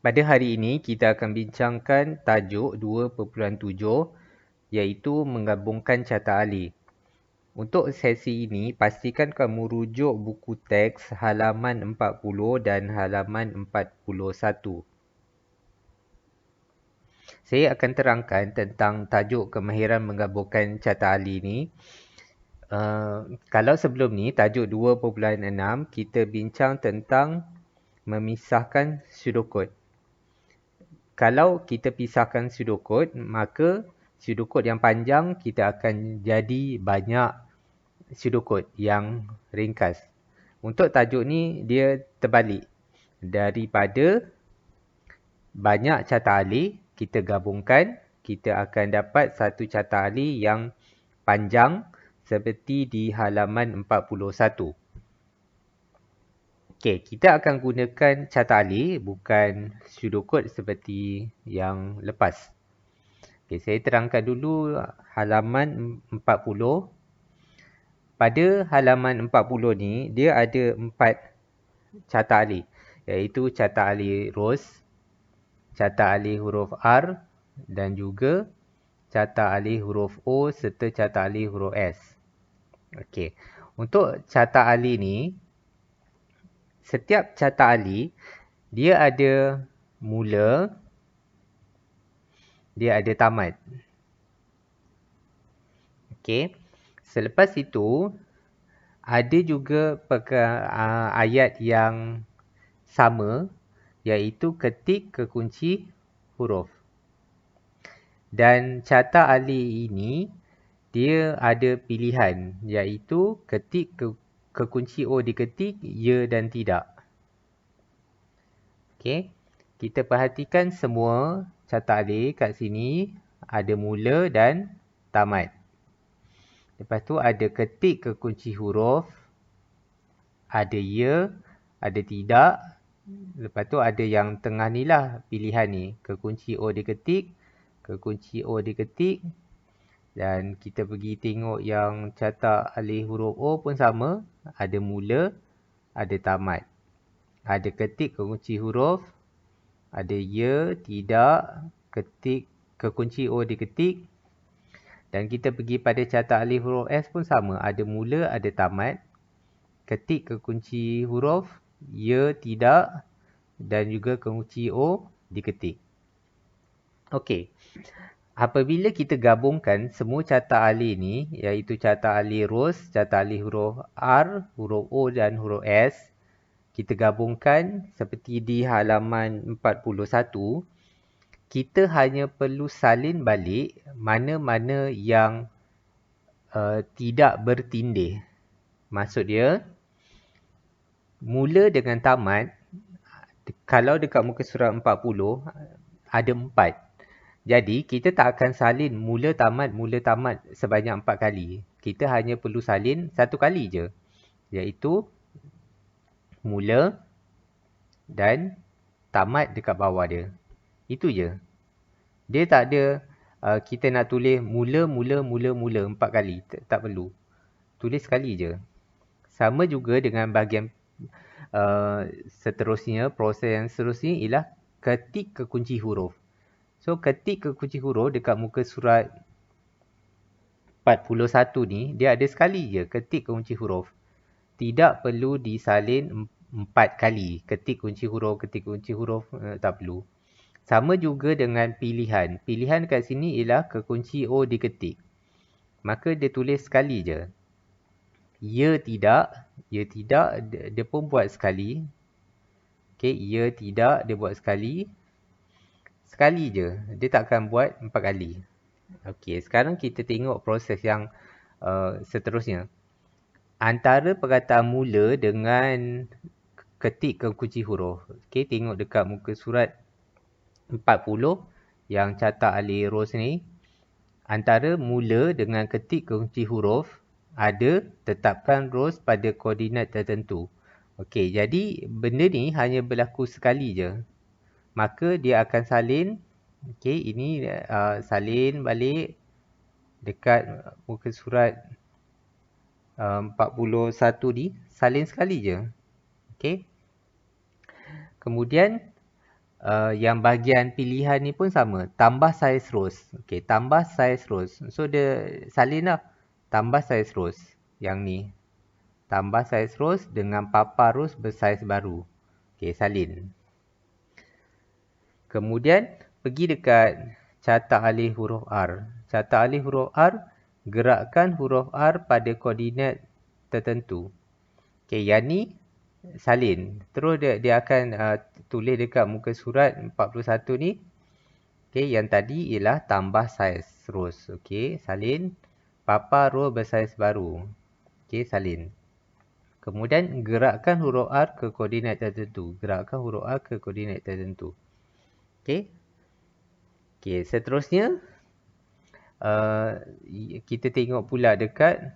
Pada hari ini kita akan bincangkan tajuk 2.7 iaitu menggabungkan carta alih. Untuk sesi ini, pastikan kamu rujuk buku teks halaman 40 dan halaman 41. Saya akan terangkan tentang tajuk kemahiran menggabungkan carta alih ini. Kalau sebelum ni, tajuk 2.6, kita bincang tentang memisahkan sudukut. Kalau kita pisahkan sudukut, maka sudukut yang panjang kita akan jadi banyak sudukut yang ringkas. Untuk tajuk ni dia terbalik. Daripada banyak carta alih kita gabungkan, kita akan dapat satu carta alih yang panjang seperti di halaman 41. Okey, kita akan gunakan carta alih bukan sudukut seperti yang lepas. Okey, saya terangkan dulu halaman 40. Pada halaman 40 ni, dia ada 4 carta alih. Iaitu carta alih Rose, carta alih huruf R dan juga carta alih huruf O serta carta alih huruf S. Okey, untuk carta alih ni, setiap carta alih dia ada mula, dia ada tamat. Okey. Selepas itu ada juga ayat yang sama iaitu ketik kekunci huruf. Dan carta alih ini dia ada pilihan iaitu ketik kekunci O diketik, ya dan tidak. Okey. Kita perhatikan semua carta alih kat sini ada mula dan tamat. Lepas tu ada ketik kekunci huruf, ada ya, ada tidak. Lepas tu ada yang tengah ni lah pilihan ni. Kekunci O diketik, kekunci O diketik. Dan kita pergi tengok yang carta alih huruf O pun sama. Ada mula, ada tamat. Ada ketik kekunci huruf, ada ya, tidak, ketik kekunci O diketik. Dan kita pergi pada carta alih huruf S pun sama. Ada mula, ada tamat. Ketik kekunci huruf, ya, tidak. Dan juga kekunci O diketik. Okey. Apabila kita gabungkan semua carta alih ni, iaitu carta alih Rose, carta alih huruf R, huruf O dan huruf S, kita gabungkan seperti di halaman 41, kita hanya perlu salin balik mana-mana yang tidak bertindih. Maksud dia, mula dengan tamat, kalau dekat muka surat 40, ada 4. Jadi, kita tak akan salin mula tamat sebanyak 4 kali. Kita hanya perlu salin 1 kali je. Iaitu, mula dan tamat dekat bawah dia. Itu je. Dia tak ada kita nak tulis mula 4 kali. Tak perlu. Tulis sekali je. Sama juga dengan bahagian seterusnya, proses yang seterusnya ialah ketik kekunci huruf. So, ketik kekunci huruf dekat muka surat 41 ni, dia ada sekali je ketik kekunci huruf. Tidak perlu disalin 4 kali. Ketik kunci huruf, tak perlu. Sama juga dengan pilihan. Pilihan kat sini ialah kekunci O diketik. Maka dia tulis sekali je. Ya, tidak. Ya, tidak. Dia pun buat sekali. Okay, ya, tidak. Dia buat sekali. Sekali je. Dia tak akan buat 4 kali. Okey, sekarang kita tengok proses yang seterusnya. Antara perkataan mula dengan ketik kekunci huruf. Okey, tengok dekat muka surat 40 yang carta alih Rose ni. Antara mula dengan ketik kekunci huruf, ada tetapkan Rose pada koordinat tertentu. Okey, jadi benda ni hanya berlaku sekali je. Maka dia akan salin. Okey, ini salin balik dekat muka surat 41 ni. Salin sekali je. Okey. Kemudian yang bahagian pilihan ni pun sama. Tambah saiz rose. Okay, tambah saiz rose. So, dia salin lah. Tambah saiz rose. Yang ni. Tambah saiz rose dengan papa rose bersaiz baru. Okay, salin. Kemudian, pergi dekat carta alih huruf R. Carta alih huruf R, gerakkan huruf R pada koordinat tertentu. Okay, yang ni salin. Terus dia akan tulis dekat muka surat 41 ni. Okay, yang tadi ialah tambah saiz rows. Okay, salin. Papa row bersaiz baru. Okay, salin. Kemudian gerakkan huruf R ke koordinat tertentu. Gerakkan huruf R ke koordinat tertentu. Okay. Okay, seterusnya kita tengok pula dekat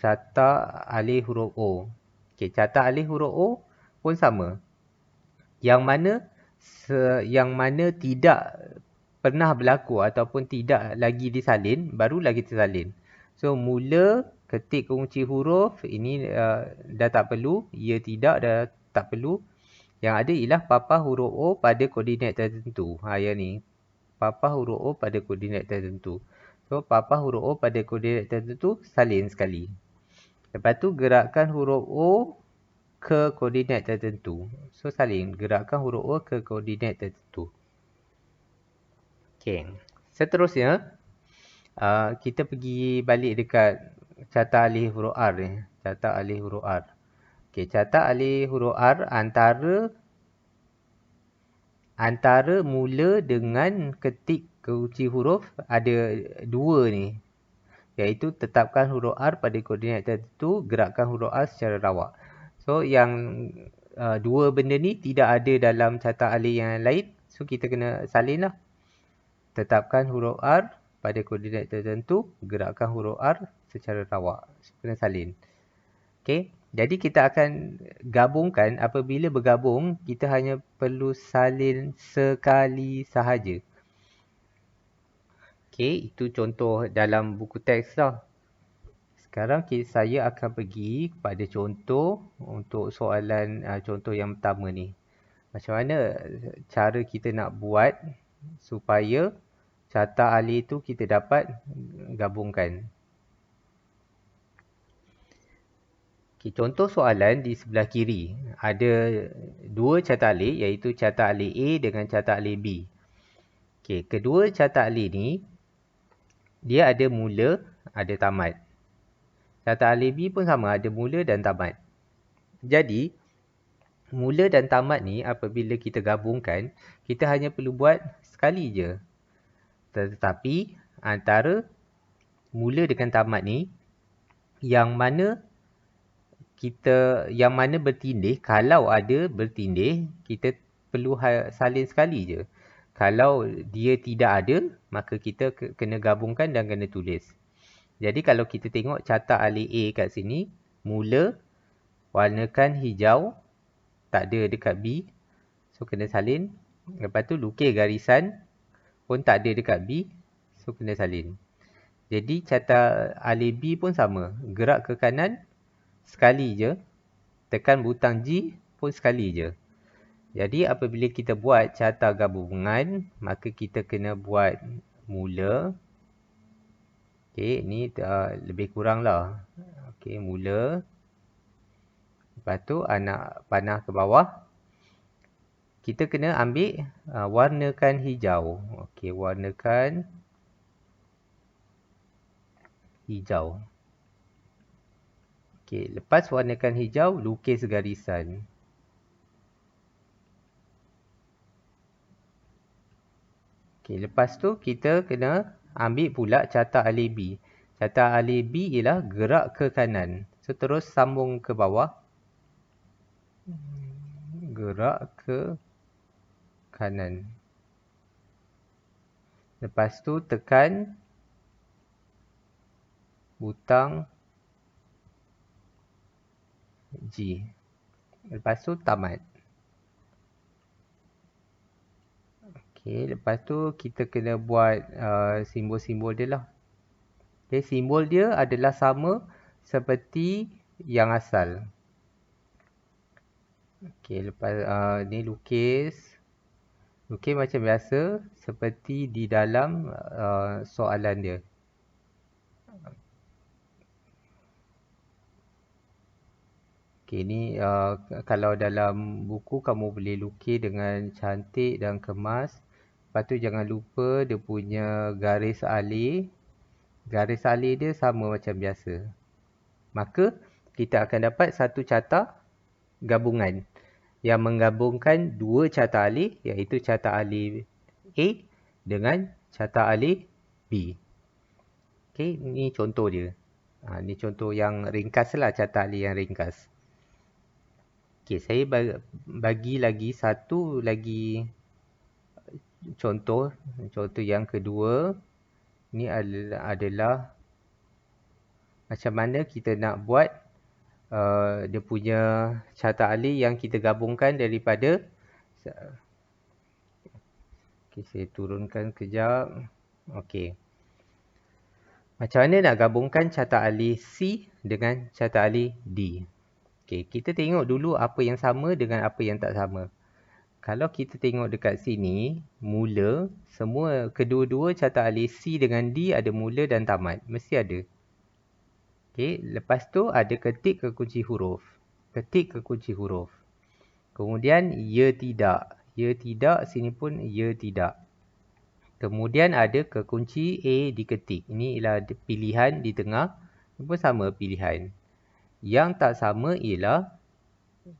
carta alih huruf O. Okay, carta alih huruf O pun sama. Yang mana tidak pernah berlaku ataupun tidak lagi disalin, baru lagi tersalin. So, mula ketik kunci huruf, ini dah tak perlu. Ya, tidak, dah tak perlu. Yang ada ialah papa huruf O pada koordinat tertentu. Yang ni. Papa huruf O pada koordinat tertentu. So, papa huruf O pada koordinat tertentu, salin sekali. Lepas tu, gerakkan huruf O ke koordinat tertentu. So, salin. Gerakkan huruf O ke koordinat tertentu. Okay. Seterusnya, kita pergi balik dekat carta alih huruf R ni. Carta alih huruf R. Okay, carta alih huruf R antara mula dengan ketik kunci huruf ada dua ni. Iaitu tetapkan huruf R pada koordinat tertentu, gerakkan huruf R secara rawak. So, yang dua benda ni tidak ada dalam carta alih yang lain. So, kita kena salin lah. Tetapkan huruf R pada koordinat tertentu, gerakkan huruf R secara rawak. Kena salin. Okay. Jadi kita akan gabungkan. Apabila bergabung, kita hanya perlu salin sekali sahaja. Okay. Itu contoh dalam buku teks lah. Sekarang saya akan pergi kepada contoh untuk soalan contoh yang pertama ni. Macam mana cara kita nak buat supaya carta alih tu kita dapat gabungkan. Okay, contoh soalan di sebelah kiri. Ada dua carta alih iaitu carta alih A dengan carta alih B. Okay, kedua carta alih ni dia ada mula, ada tamat. Carta alih B pun sama, ada mula dan tamat. Jadi, mula dan tamat ni apabila kita gabungkan, kita hanya perlu buat sekali je. Tetapi antara mula dengan tamat ni yang mana bertindih, kalau ada bertindih, kita perlu salin sekali je. Kalau dia tidak ada, maka kita kena gabungkan dan kena tulis. Jadi kalau kita tengok carta alih A kat sini, mula warnakan hijau, tak ada dekat B. So kena salin. Lepas tu lukis garisan pun tak ada dekat B. So, kena salin. Jadi, carta alih B pun sama. Gerak ke kanan, sekali je. Tekan butang G pun sekali je. Jadi, apabila kita buat carta gabungan, maka kita kena buat mula. Okay, ni lebih kurang lah. Okay, mula. Lepas tu, anak panah ke bawah. Kita kena ambil warnakan hijau. Okey, warnakan hijau. Okey, lepas warnakan hijau, lukis garisan. Okey, lepas tu kita kena ambil pula carta alih B. Carta alih B ialah gerak ke kanan. So, terus sambung ke bawah. Gerak ke kanan. Lepas tu tekan butang G. Lepas tu tamat. Okey, lepas tu kita kena buat simbol-simbol dia lah. Okey, simbol dia adalah sama seperti yang asal. Okey, lepas ni lukis. Lukis macam biasa seperti di dalam soalan dia. Okey, ni kalau dalam buku kamu boleh lukis dengan cantik dan kemas. Lepas tu jangan lupa dia punya garis alih. Garis alih dia sama macam biasa. Maka kita akan dapat satu carta gabungan yang menggabungkan dua carta alih, iaitu carta alih A dengan carta alih B. Okey, ni contoh dia. Ni contoh yang ringkas lah, carta alih yang ringkas. Okey, saya bagi lagi satu lagi contoh. Contoh yang kedua. Ni adalah macam mana kita nak buat dia punya carta alih yang kita gabungkan daripada. Okey, saya turunkan kejap. Okey. Macam mana nak gabungkan carta alih C dengan carta alih D? Okey, kita tengok dulu apa yang sama dengan apa yang tak sama. Kalau kita tengok dekat sini, mula, semua kedua-dua carta alih C dengan D ada mula dan tamat. Mesti ada. Okey, lepas tu ada ketik kekunci huruf. Ketik kekunci huruf. Kemudian, ya tidak. Ya tidak, sini pun ya tidak. Kemudian ada kekunci A diketik. Ini ialah pilihan di tengah. Ini pun sama pilihan. Yang tak sama ialah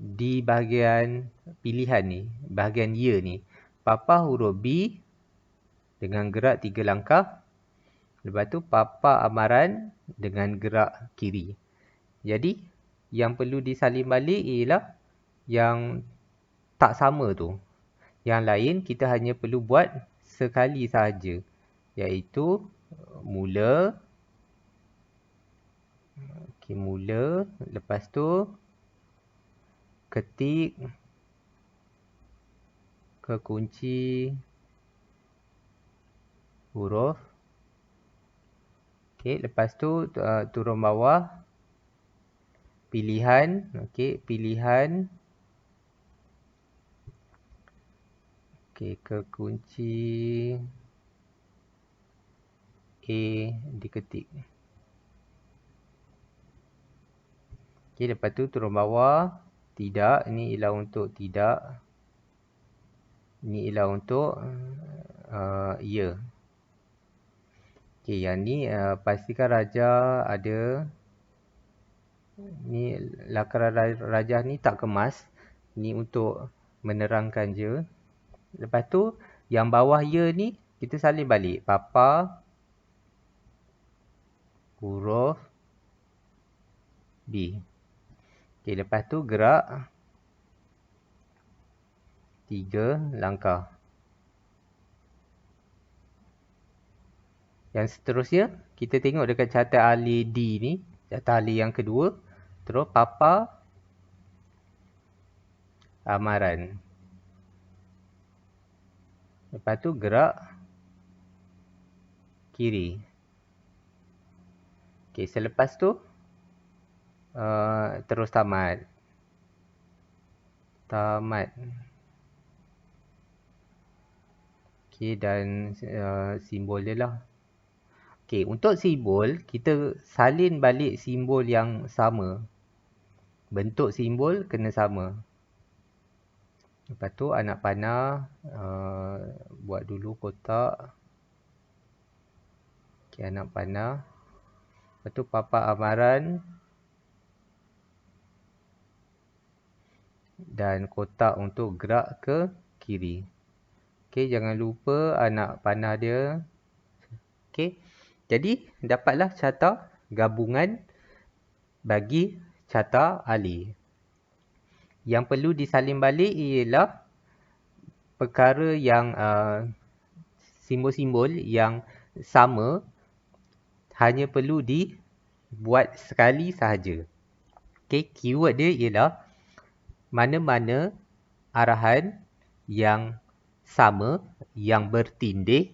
di bahagian pilihan ni. Bahagian ya ni. Papa huruf B dengan gerak 3 langkah. Lepas tu papa amaran dengan gerak kiri. Jadi, yang perlu disalin balik ialah yang tak sama tu. Yang lain kita hanya perlu buat sekali sahaja. Iaitu mula. Okey, mula. Lepas tu ketik kekunci huruf. Okey, lepas tu turun bawah. Pilihan. Okey, pilihan. Okey, kekunci A diketik. Okey, lepas tu turun bawah. Tidak, ini ialah untuk tidak. Ini ialah untuk ya. Okey, yang ni pastikan Raja ada. Ni lakaran Raja ni tak kemas. Ni untuk menerangkan je. Lepas tu, yang bawah ya ni, kita salin balik. Papa huruf B. Okey, lepas tu gerak 3 langkah. Yang seterusnya, kita tengok dekat carta alih D ni. Carta alih yang kedua. Terus papa amaran. Lepas tu gerak kiri. Okey, selepas tu terus tamat. Tamat. Okey, dan simbol dia lah. Okey, untuk simbol, kita salin balik simbol yang sama. Bentuk simbol kena sama. Lepas tu anak panah, buat dulu kotak. Okey, anak panah. Lepas tu papa amaran. Dan kotak untuk gerak ke kiri. Okey, jangan lupa anak panah dia. Okey, jadi dapatlah carta gabungan bagi carta alih. Yang perlu disalin balik ialah perkara yang simbol-simbol yang sama hanya perlu dibuat sekali sahaja. Okey, keyword dia ialah mana-mana arahan yang sama, yang bertindih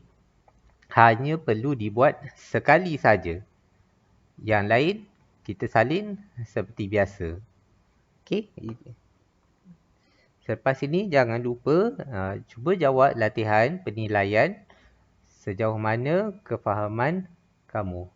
hanya perlu dibuat sekali saja. Yang lain kita salin seperti biasa. Okey. Selepas ini jangan lupa cuba jawab latihan penilaian sejauh mana kefahaman kamu.